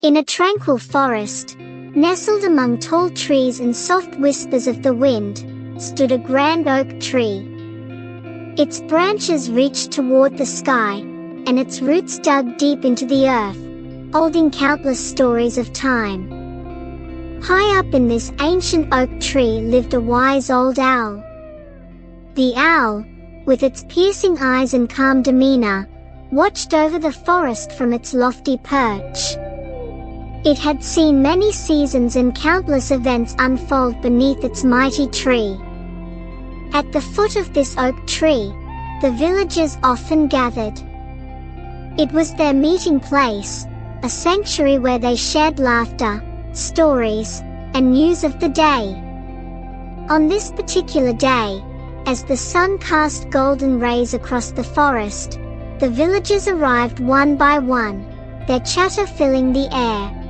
In a tranquil forest, nestled among tall trees and soft whispers of the wind, stood a grand oak tree. Its branches reached toward the sky, and its roots dug deep into the earth, holding countless stories of time. High up in this ancient oak tree lived a wise old owl. The owl, with its piercing eyes and calm demeanor, watched over the forest from its lofty perch. It had seen many seasons and countless events unfold beneath its mighty tree. At the foot of this oak tree, the villagers often gathered. It was their meeting place, a sanctuary where they shared laughter, stories, and news of the day. On this particular day, as the sun cast golden rays across the forest, the villagers arrived one by one, their chatter filling the air.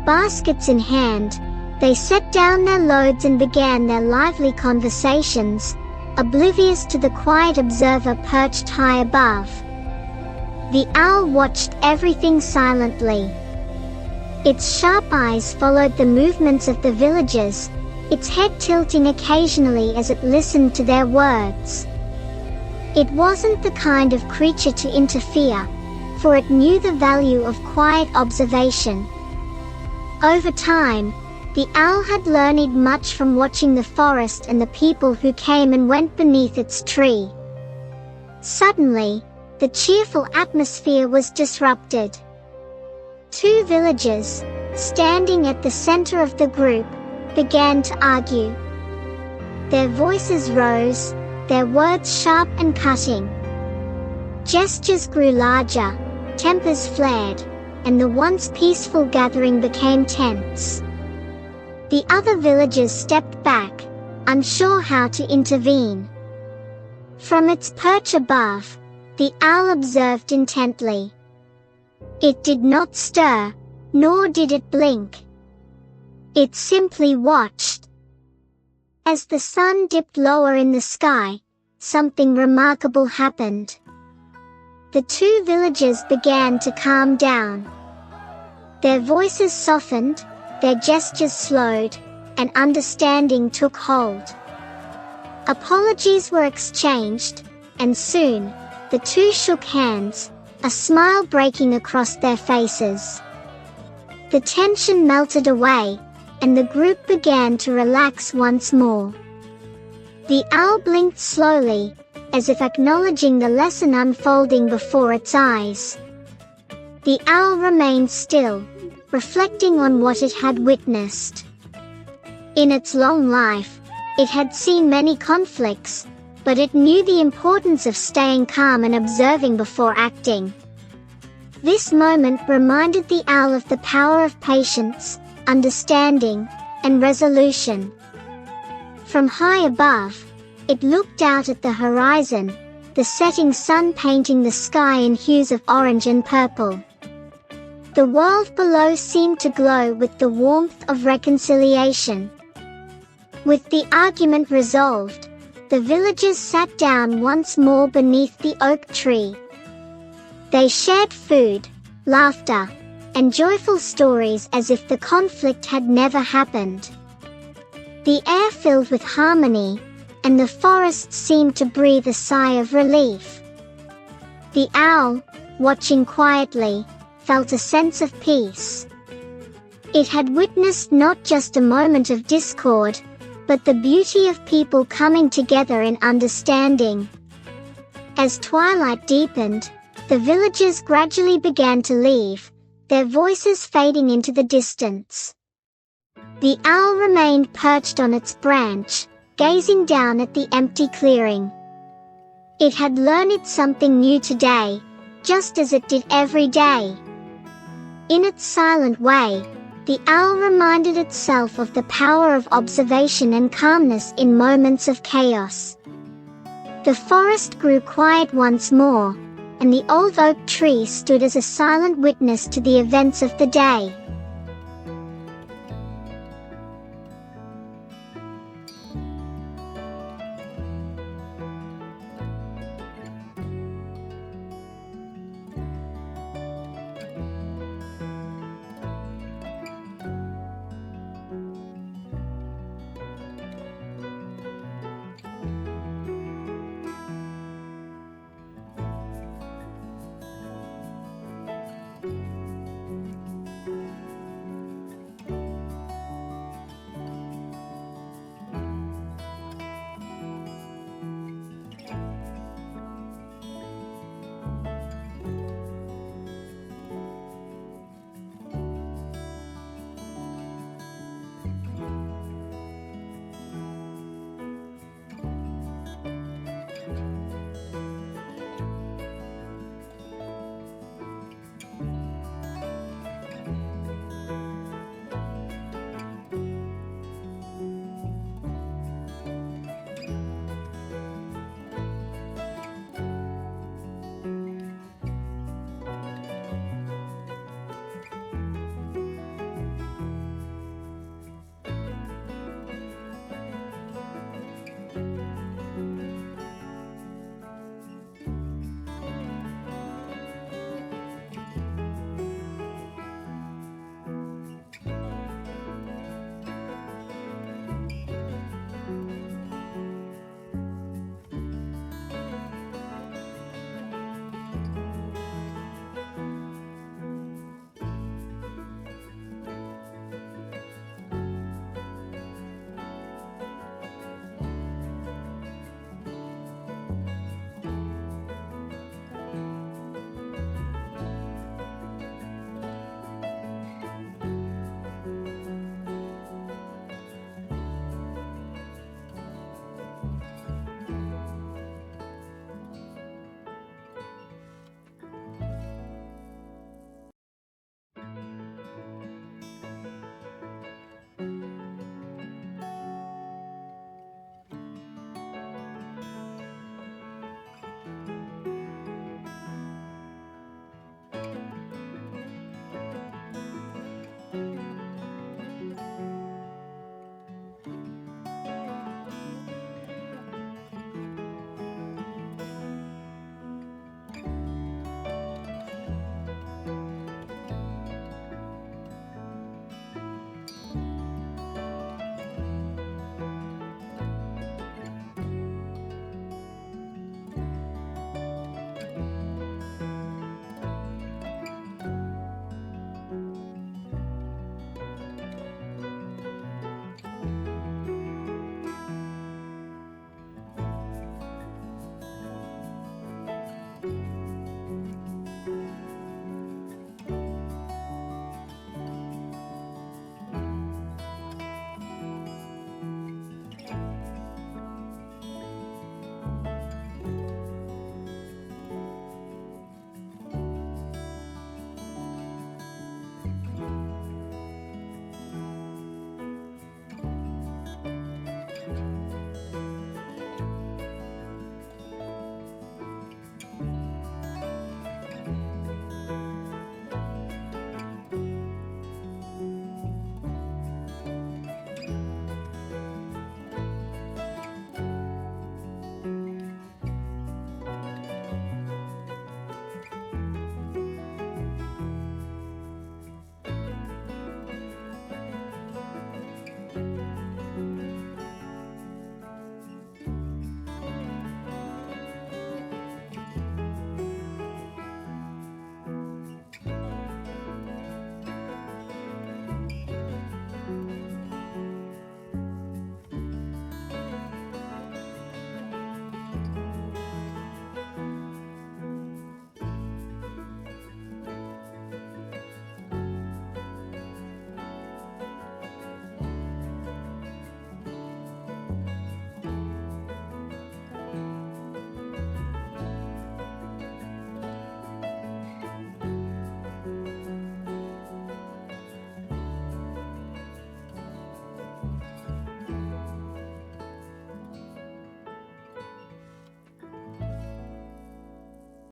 Baskets in hand, they set down their loads and began their lively conversations, oblivious to the quiet observer perched high above. The owl watched everything silently. Its sharp eyes followed the movements of the villagers, its head tilting occasionally as it listened to their words. It wasn't the kind of creature to interfere, for it knew the value of quiet observation. Over time, the owl had learned much from watching the forest and the people who came and went beneath its tree. Suddenly, the cheerful atmosphere was disrupted. Two villagers, standing at the center of the group, began to argue. Their voices rose, their words sharp and cutting. Gestures grew larger, tempers flared, and the once peaceful gathering became tense. The other villagers stepped back, unsure how to intervene. From its perch above, the owl observed intently. It did not stir, nor did it blink. It simply watched. As the sun dipped lower in the sky, something remarkable happened. The two villagers began to calm down. Their voices softened, their gestures slowed, and understanding took hold. Apologies were exchanged, and soon, the two shook hands, a smile breaking across their faces. The tension melted away, and the group began to relax once more. The owl blinked slowly, as if acknowledging the lesson unfolding before its eyes. The owl remained still, reflecting on what it had witnessed. In its long life, it had seen many conflicts, but it knew the importance of staying calm and observing before acting. This moment reminded the owl of the power of patience, understanding, and resolution. From high above, it looked out at the horizon, the setting sun painting the sky in hues of orange and purple. The world below seemed to glow with the warmth of reconciliation. With the argument resolved, the villagers sat down once more beneath the oak tree. They shared food, laughter, and joyful stories as if the conflict had never happened. The air filled with harmony, and the forest seemed to breathe a sigh of relief. The owl, watching quietly, felt a sense of peace. It had witnessed not just a moment of discord, but the beauty of people coming together in understanding. As twilight deepened, the villagers gradually began to leave, their voices fading into the distance. The owl remained perched on its branch, gazing down at the empty clearing. It had learned something new today, just as it did every day. In its silent way, the owl reminded itself of the power of observation and calmness in moments of chaos. The forest grew quiet once more, and the old oak tree stood as a silent witness to the events of the day.